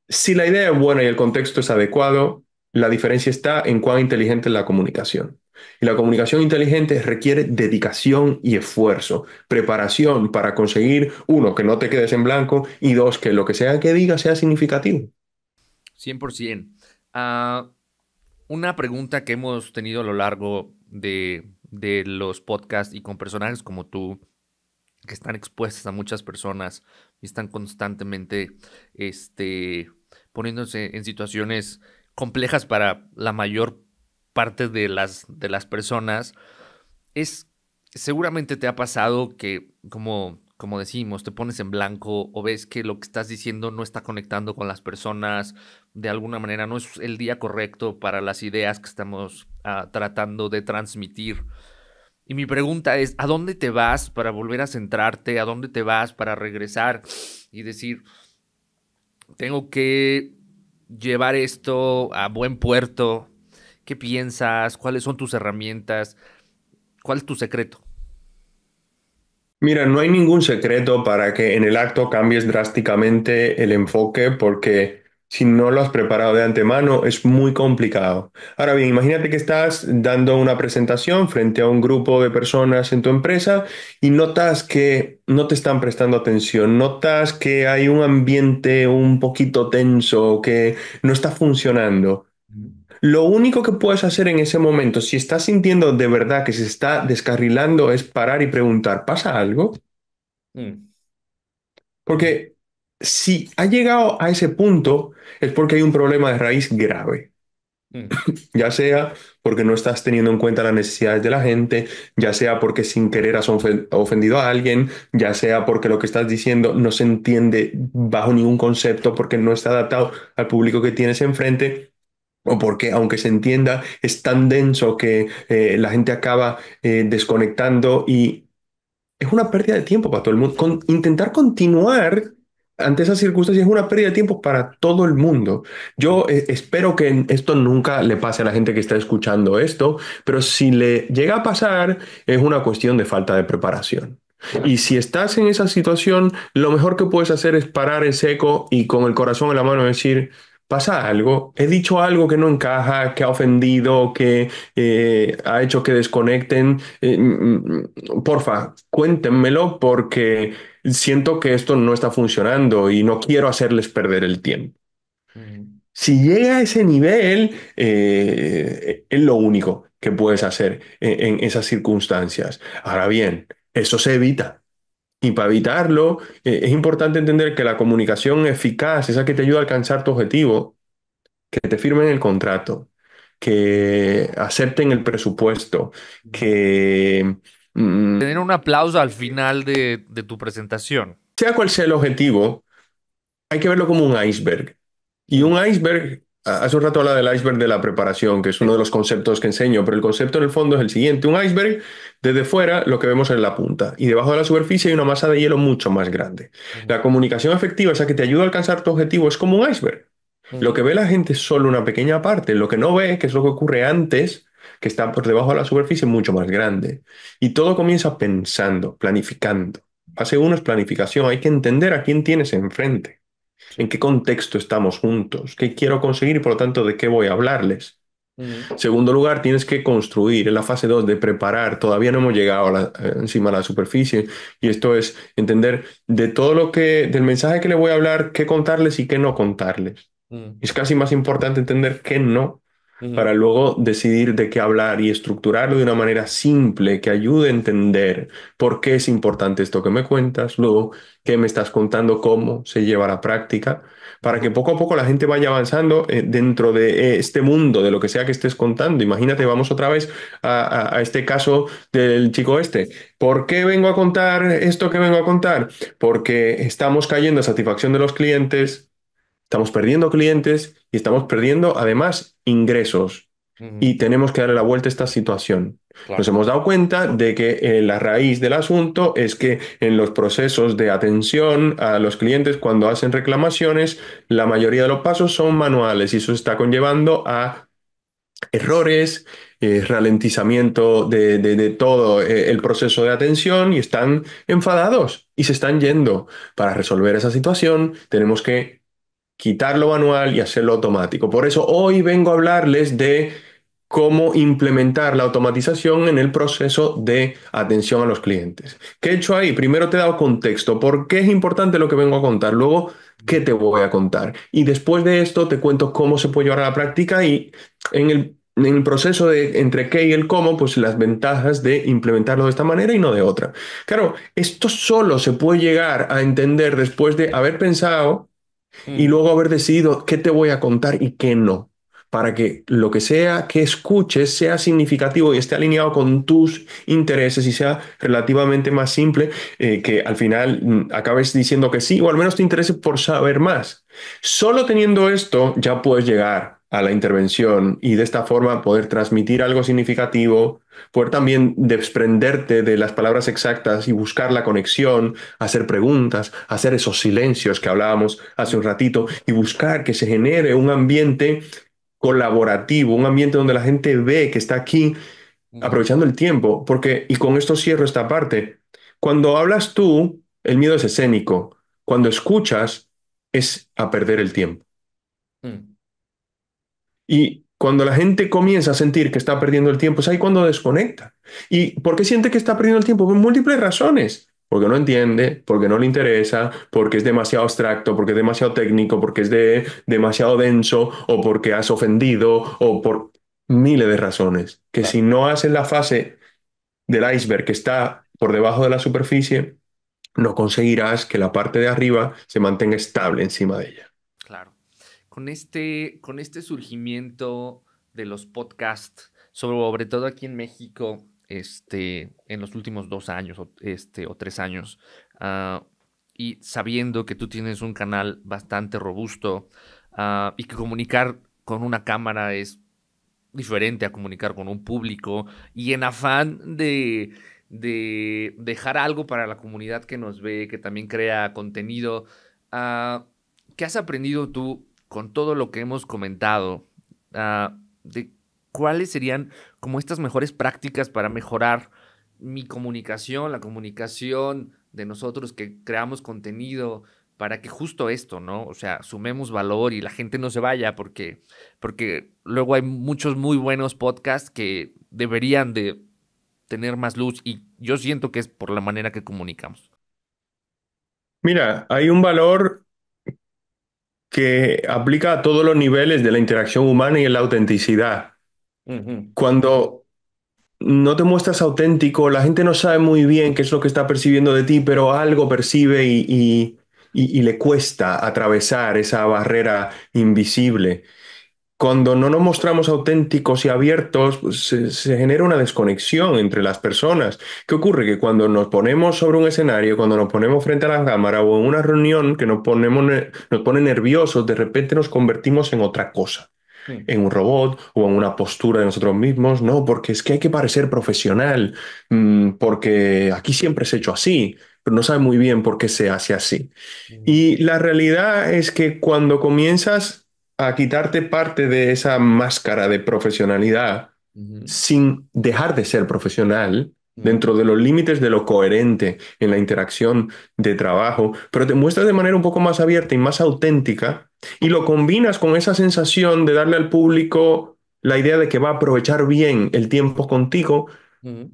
[SPEAKER 2] si la idea es buena y el contexto es adecuado, la diferencia está en cuán inteligente es la comunicación. Y la comunicación inteligente requiere dedicación y esfuerzo, preparación para conseguir, uno, que no te quedes en blanco, y dos, que lo que sea que diga sea significativo.
[SPEAKER 1] 100%. Ah, una pregunta que hemos tenido a lo largo de los podcasts y con personajes como tú, que están expuestas a muchas personas y están constantemente poniéndose en situaciones complejas para la mayor parte de las personas, es, seguramente te ha pasado que, como decimos, te pones en blanco o ves que lo que estás diciendo no está conectando con las personas, de alguna manera no es el día correcto para las ideas que estamos tratando de transmitir. Y mi pregunta es, ¿a dónde te vas para volver a centrarte? ¿A dónde te vas para regresar y decir, tengo que llevar esto a buen puerto? ¿Qué piensas? ¿Cuáles son tus herramientas? ¿Cuál es tu secreto?
[SPEAKER 2] Mira, no hay ningún secreto para que en el acto cambies drásticamente el enfoque, porque si no lo has preparado de antemano es muy complicado. Ahora bien, imagínate que estás dando una presentación frente a un grupo de personas en tu empresa y notas que no te están prestando atención, notas que hay un ambiente un poquito tenso, que no está funcionando. Lo único que puedes hacer en ese momento, si estás sintiendo de verdad que se está descarrilando, es parar y preguntar, ¿pasa algo?
[SPEAKER 1] Mm, mm,
[SPEAKER 2] Porque si ha llegado a ese punto, es porque hay un problema de raíz grave.
[SPEAKER 1] mm,
[SPEAKER 2] Ya sea porque no estás teniendo en cuenta las necesidades de la gente, ya sea porque sin querer has ofendido a alguien, ya sea porque lo que estás diciendo no se entiende bajo ningún concepto porque no está adaptado al público que tienes enfrente. O porque, aunque se entienda, es tan denso que la gente acaba desconectando, y es una pérdida de tiempo para todo el mundo. Intentar continuar ante esas circunstancias es una pérdida de tiempo para todo el mundo. Yo espero que esto nunca le pase a la gente que está escuchando esto, pero si le llega a pasar, es una cuestión de falta de preparación. Y si estás en esa situación, lo mejor que puedes hacer es parar en seco y con el corazón en la mano decir, pasa algo, he dicho algo que no encaja, que ha ofendido, que ha hecho que desconecten. Porfa, cuéntenmelo porque siento que esto no está funcionando y no quiero hacerles perder el tiempo.
[SPEAKER 1] mm.
[SPEAKER 2] Si llega a ese nivel, es lo único que puedes hacer en esas circunstancias. Ahora bien, eso se evita. Y para evitarlo, es importante entender que la comunicación eficaz, esa que te ayuda a alcanzar tu objetivo, que te firmen el contrato, que acepten el presupuesto, que
[SPEAKER 1] Tener un aplauso al final de tu presentación.
[SPEAKER 2] sea cual sea el objetivo, hay que verlo como un iceberg. Y
[SPEAKER 1] Mm,
[SPEAKER 2] un iceberg, hace un rato habla del iceberg de la preparación, que es uno
[SPEAKER 1] sí.
[SPEAKER 2] de los conceptos que enseño, pero el concepto en el fondo es el siguiente. Un iceberg, desde fuera, lo que vemos es la punta, y debajo de la superficie hay una masa de hielo mucho más grande.
[SPEAKER 1] Ujú,
[SPEAKER 2] La comunicación efectiva, esa que te ayuda a alcanzar tu objetivo, es como un iceberg. Lo
[SPEAKER 1] ujú,
[SPEAKER 2] que ve la gente es solo una pequeña parte, lo que no ve, que es lo que ocurre antes, que está por debajo de la superficie, es mucho más grande. Y todo comienza pensando, planificando. Fase uno es planificación, hay que entender a quién tienes enfrente, en
[SPEAKER 1] sí.
[SPEAKER 2] qué contexto estamos juntos, qué quiero conseguir y por lo tanto de qué voy a hablarles.
[SPEAKER 1] Ujú,
[SPEAKER 2] Segundo lugar, tienes que construir en la fase 2 de preparar. Todavía no hemos llegado encima de la superficie y esto es entender de todo lo que, del mensaje que le voy a hablar, qué contarles y qué no contarles.
[SPEAKER 1] ujú,
[SPEAKER 2] Es casi más importante entender qué no
[SPEAKER 1] ujú,
[SPEAKER 2] para luego decidir de qué hablar y estructurarlo de una manera simple que ayude a entender por qué es importante esto que me cuentas, luego qué me estás contando, cómo se lleva a la práctica, para
[SPEAKER 1] ujú,
[SPEAKER 2] que poco a poco la gente vaya avanzando dentro de este mundo, de lo que sea que estés contando. Imagínate, vamos otra vez a este caso del chico este. ¿Por qué vengo a contar esto que vengo a contar? Porque estamos cayendo a satisfacción de los clientes. Estamos perdiendo clientes y estamos perdiendo además ingresos.
[SPEAKER 1] ujú,
[SPEAKER 2] Y tenemos que darle la vuelta a esta situación. Nos
[SPEAKER 1] claro.
[SPEAKER 2] hemos dado cuenta de que la raíz del asunto es que en los procesos de atención a los clientes cuando hacen reclamaciones, la mayoría de los pasos son manuales y eso está conllevando a errores, ralentizamiento de todo el proceso de atención y están enfadados y se están yendo. Para resolver esa situación tenemos que quitar lo manual y hacerlo automático. Por eso hoy vengo a hablarles de cómo implementar la automatización en el proceso de atención a los clientes. ¿Qué he hecho ahí? Primero te he dado contexto, por qué es importante lo que vengo a contar, luego qué te voy a contar. Y después de esto te cuento cómo se puede llevar a la práctica y en el proceso de entre qué y el cómo, pues las ventajas de implementarlo de esta manera y no de otra. Claro, esto solo se puede llegar a entender después de haber pensado y
[SPEAKER 1] Mm,
[SPEAKER 2] luego haber decidido qué te voy a contar y qué no, para que lo que sea que escuches sea significativo y esté alineado con tus intereses y sea relativamente más simple, que al final acabes diciendo que sí o al menos te interese por saber más. Solo teniendo esto ya puedes llegar a la intervención y de esta forma poder transmitir algo significativo, poder también desprenderte de las palabras exactas y buscar la conexión, hacer preguntas, hacer esos silencios que hablábamos hace un ratito y buscar que se genere un ambiente colaborativo, un ambiente donde la gente ve que está aquí
[SPEAKER 1] ujú,
[SPEAKER 2] aprovechando el tiempo, porque, y con esto cierro esta parte, cuando hablas tú, el miedo es escénico, cuando escuchas es a perder el tiempo.
[SPEAKER 1] mm,
[SPEAKER 2] Y cuando la gente comienza a sentir que está perdiendo el tiempo, es ahí cuando desconecta. ¿Y por qué siente que está perdiendo el tiempo? Por múltiples razones. Porque no entiende, porque no le interesa, porque es demasiado abstracto, porque es demasiado técnico, porque es demasiado denso, o porque has ofendido, o por miles de razones. Que si
[SPEAKER 1] claro,
[SPEAKER 2] no haces la fase del iceberg que está por debajo de la superficie, no conseguirás que la parte de arriba se mantenga estable encima de ella.
[SPEAKER 1] claro. Con este surgimiento de los podcasts, sobre todo aquí en México, en los últimos 2 años o 3 años, ah, y sabiendo que tú tienes un canal bastante robusto, y que comunicar con una cámara es diferente a comunicar con un público, y en afán de dejar algo para la comunidad que nos ve, que también crea contenido, ah, ¿qué has aprendido tú con todo lo que hemos comentado? De cuáles serían como estas mejores prácticas para mejorar mi comunicación, la comunicación de nosotros que creamos contenido, para que justo esto, ¿no? O sea, sumemos valor y la gente no se vaya, porque luego hay muchos muy buenos podcasts que deberían de tener más luz, y yo siento que es por la manera que comunicamos.
[SPEAKER 2] Mira, hay un valor que aplica a todos los niveles de la interacción humana y en la autenticidad.
[SPEAKER 1] Ujú,
[SPEAKER 2] Cuando no te muestras auténtico, la gente no sabe muy bien qué es lo que está percibiendo de ti, pero algo percibe y le cuesta atravesar esa barrera invisible. Cuando no nos mostramos auténticos y abiertos, pues, se genera una desconexión entre las personas. ¿Qué ocurre? Que cuando nos ponemos sobre un escenario, cuando nos ponemos frente a la cámara o en una reunión que nos pone nerviosos, de repente nos convertimos en otra cosa,
[SPEAKER 1] mm,
[SPEAKER 2] en un robot o en una postura de nosotros mismos. No, porque es que hay que parecer profesional, porque aquí siempre se ha hecho así, pero no sabe muy bien por qué se hace así.
[SPEAKER 1] ujú,
[SPEAKER 2] Y la realidad es que cuando comienzas a quitarte parte de esa máscara de profesionalidad,
[SPEAKER 1] ujú,
[SPEAKER 2] sin dejar de ser profesional,
[SPEAKER 1] ujú.
[SPEAKER 2] dentro de los límites de lo coherente en la interacción de trabajo, pero te muestras de manera un poco más abierta y más auténtica, y lo combinas con esa sensación de darle al público la idea de que va a aprovechar bien el tiempo contigo,
[SPEAKER 1] Ujú,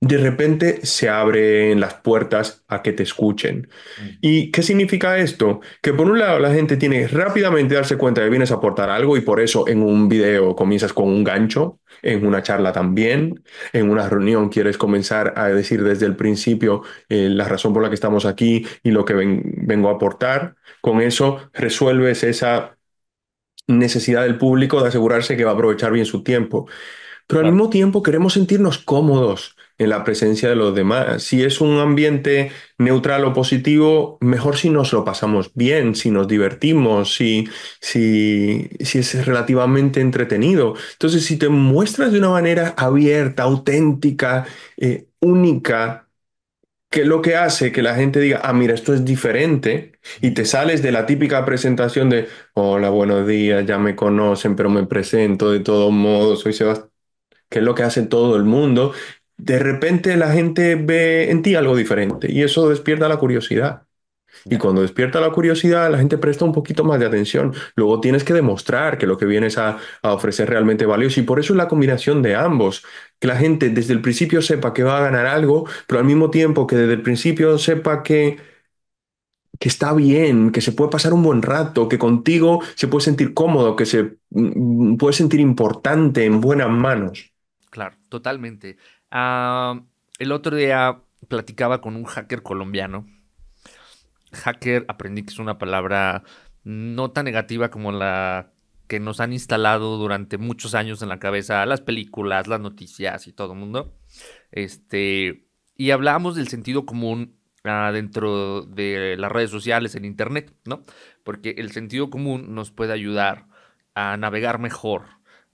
[SPEAKER 2] de repente se abren las puertas a que te escuchen.
[SPEAKER 1] ujú.
[SPEAKER 2] ¿Y qué significa esto? Que por un lado la gente tiene que rápidamente darse cuenta de que vienes a aportar algo y por eso en un video comienzas con un gancho, en una charla también, en una reunión quieres comenzar a decir desde el principio la razón por la que estamos aquí y lo que vengo a aportar. Con eso resuelves esa necesidad del público de asegurarse que va a aprovechar bien su tiempo. Pero al
[SPEAKER 1] Claro.
[SPEAKER 2] mismo tiempo queremos sentirnos cómodos en la presencia de los demás. Si es un ambiente neutral o positivo, mejor si nos lo pasamos bien, si nos divertimos, si es relativamente entretenido. Entonces, si te muestras de una manera abierta, auténtica, única, que lo que hace que la gente diga, ah, mira, esto es diferente, y te
[SPEAKER 1] Ujú,
[SPEAKER 2] sales de la típica presentación de, hola, buenos días, ya me conocen, pero me presento de todos modos, soy Sebastián, que es lo que hace todo el mundo, de repente la gente ve en ti algo diferente y eso despierta la curiosidad. Y
[SPEAKER 1] ya.
[SPEAKER 2] cuando despierta la curiosidad, la gente presta un poquito más de atención. Luego tienes que demostrar que lo que vienes a ofrecer realmente valioso. Y por eso es la combinación de ambos. Que la gente desde el principio sepa que va a ganar algo, pero al mismo tiempo que desde el principio sepa que está bien, que se puede pasar un buen rato, que contigo se puede sentir cómodo, que se puede sentir importante en buenas manos.
[SPEAKER 1] Claro, totalmente. El otro día platicaba con un hacker colombiano. Hacker, aprendí que es una palabra no tan negativa como la que nos han instalado durante muchos años en la cabeza las películas, las noticias y todo el mundo. Y hablábamos del sentido común dentro de las redes sociales, en internet, ¿no? Porque el sentido común nos puede ayudar a navegar mejor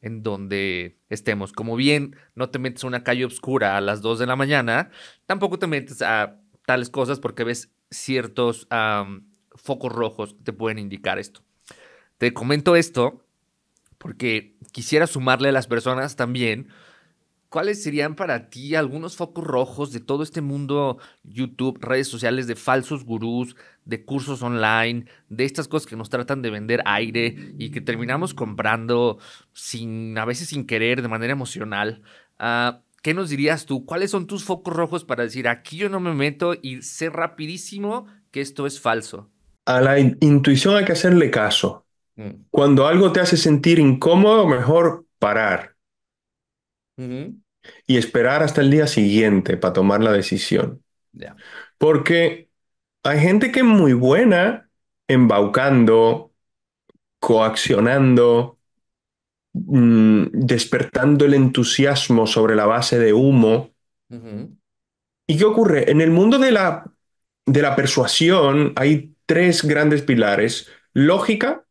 [SPEAKER 1] en donde estemos. Como bien no te metes a una calle oscura a las 2 de la mañana, tampoco te metes a tales cosas porque ves ciertos focos rojos que te pueden indicar esto. Te comento esto porque quisiera sumarle a las personas también. ¿Cuáles serían para ti algunos focos rojos de todo este mundo YouTube, redes sociales, de falsos gurús, de cursos online, de estas cosas que nos tratan de vender aire y que terminamos comprando a veces sin querer, de manera emocional? ¿Qué nos dirías tú? ¿Cuáles son tus focos rojos para decir aquí yo no me meto y sé rapidísimo que esto es falso?
[SPEAKER 2] A la intuición hay que hacerle caso.
[SPEAKER 1] Mm.
[SPEAKER 2] Cuando algo te hace sentir incómodo, mejor parar
[SPEAKER 1] Ujú.
[SPEAKER 2] y esperar hasta el día siguiente para tomar la decisión.
[SPEAKER 1] Ya.
[SPEAKER 2] Porque hay gente que es muy buena embaucando, coaccionando, despertando el entusiasmo sobre la base de humo.
[SPEAKER 1] Ujú,
[SPEAKER 2] ¿Y qué ocurre? En el mundo de la persuasión hay tres grandes pilares. Lógica,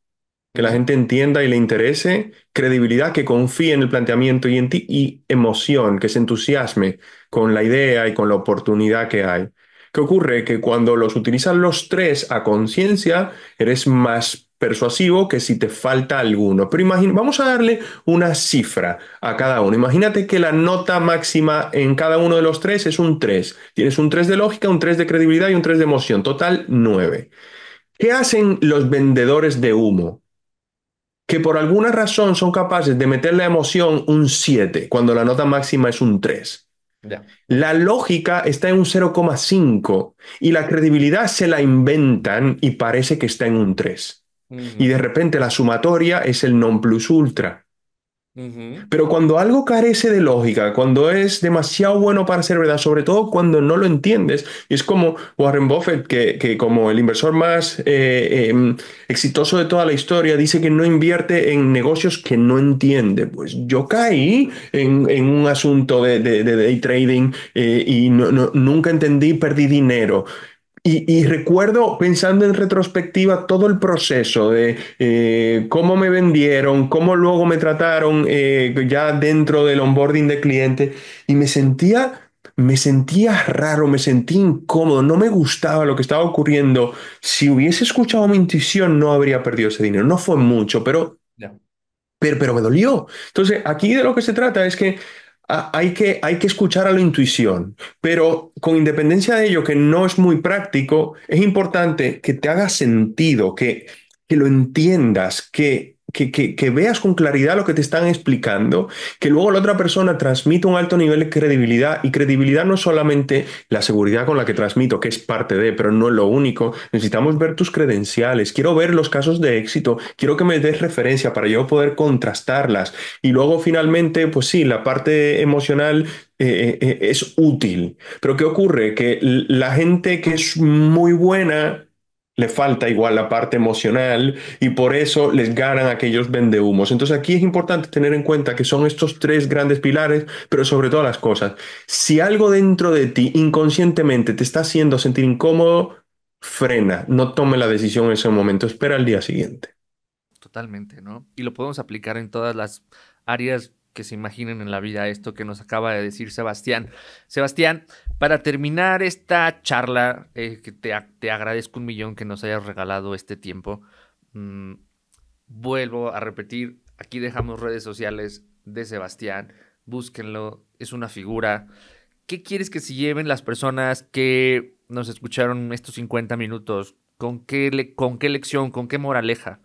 [SPEAKER 2] que la
[SPEAKER 1] ujú,
[SPEAKER 2] gente entienda y le interese, credibilidad, que confíe en el planteamiento y en ti, y emoción, que se entusiasme con la idea y con la oportunidad que hay. ¿Qué ocurre? Que cuando los utilizas los tres a conciencia, eres más persuasivo que si te falta alguno. Pero vamos a darle una cifra a cada uno. Imagínate que la nota máxima en cada uno de los tres es un 3. Tienes un 3 de lógica, un 3 de credibilidad y un 3 de emoción. Total, 9. ¿Qué hacen los vendedores de humo? Que por alguna razón son capaces de meter la emoción un 7 cuando la nota máxima es un 3.
[SPEAKER 1] ya.
[SPEAKER 2] La lógica está en un 0,5 y la credibilidad se la inventan y parece que está en un 3. Y de
[SPEAKER 1] Ujú,
[SPEAKER 2] repente la sumatoria es el non plus ultra.
[SPEAKER 1] ujú.
[SPEAKER 2] Pero cuando algo carece de lógica, cuando es demasiado bueno para ser verdad, sobre todo cuando no lo entiendes, y es como Warren Buffett, que como el inversor más exitoso de toda la historia, dice que no invierte en negocios que no entiende. Pues yo caí en un asunto de day trading y nunca entendí, perdí dinero. Y recuerdo, pensando en retrospectiva, todo el proceso de cómo me vendieron, cómo luego me trataron ya dentro del onboarding de cliente, y me sentía raro, me sentía incómodo, no me gustaba lo que estaba ocurriendo. Si hubiese escuchado mi intuición, no habría perdido ese dinero. No fue mucho,
[SPEAKER 1] Ya.
[SPEAKER 2] pero me dolió. Entonces, aquí de lo que se trata es que hay que escuchar a la intuición, pero con independencia de ello, que no es muy práctico, es importante que te haga sentido, que lo entiendas, que veas con claridad lo que te están explicando, que luego la otra persona transmite un alto nivel de credibilidad, y credibilidad no es solamente la seguridad con la que transmito, que es parte de, pero no es lo único. Necesitamos ver tus credenciales, quiero ver los casos de éxito, quiero que me des referencia para yo poder contrastarlas. Y luego finalmente, pues sí, la parte emocional es útil. Pero ¿qué ocurre? Que la gente que es muy buena le falta igual la parte emocional, y por eso les ganan aquellos vendehumos. Entonces aquí es importante tener en cuenta que son estos tres grandes pilares, pero sobre todas las cosas, si algo dentro de ti inconscientemente te está haciendo sentir incómodo, frena, no tome la decisión en ese momento, espera al día siguiente.
[SPEAKER 1] Totalmente, ¿no? Y lo podemos aplicar en todas las áreas que se imaginen en la vida, esto que nos acaba de decir Sebastián. Sebastián, para terminar esta charla, que te agradezco un millón que nos hayas regalado este tiempo. mm, Vuelvo a repetir, aquí dejamos redes sociales de Sebastián, búsquenlo, es una figura. ¿Qué quieres que se lleven las personas que nos escucharon estos 50 minutos? ¿Con qué lección, con qué moraleja?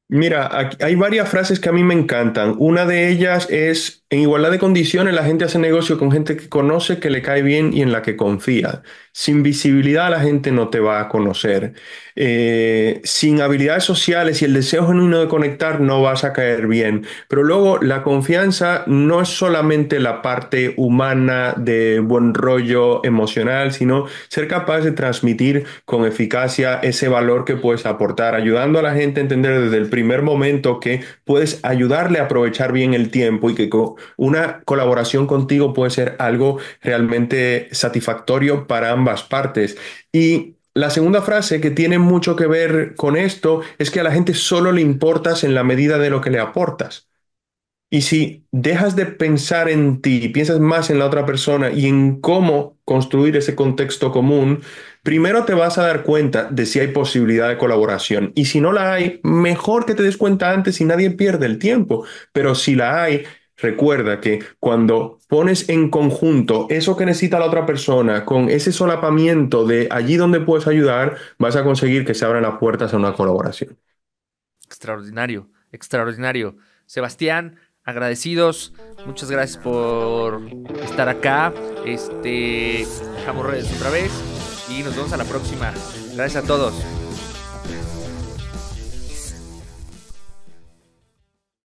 [SPEAKER 2] Mira, hay varias frases que a mí me encantan. Una de ellas es, en igualdad de condiciones, la gente hace negocio con gente que conoce, que le cae bien y en la que confía. Sin visibilidad, la gente no te va a conocer. Sin habilidades sociales y el deseo genuino de conectar, no vas a caer bien. Pero luego, la confianza no es solamente la parte humana de buen rollo emocional, sino ser capaz de transmitir con eficacia ese valor que puedes aportar, ayudando a la gente a entender desde el primer momento que puedes ayudarle a aprovechar bien el tiempo, y que una colaboración contigo puede ser algo realmente satisfactorio para ambas partes. Y la segunda frase, que tiene mucho que ver con esto, es que a la gente solo le importas en la medida de lo que le aportas. Y si dejas de pensar en ti y piensas más en la otra persona y en cómo construir ese contexto común, primero te vas a dar cuenta de si hay posibilidad de colaboración. Y si no la hay, mejor que te des cuenta antes y nadie pierde el tiempo. Pero si la hay, recuerda que cuando pones en conjunto eso que necesita la otra persona con ese solapamiento de allí donde puedes ayudar, vas a conseguir que se abran las puertas a una colaboración.
[SPEAKER 1] Extraordinario, extraordinario. Sebastián, agradecidos. Muchas gracias por estar acá. Dejamos redes otra vez y nos vemos a la próxima. Gracias a todos.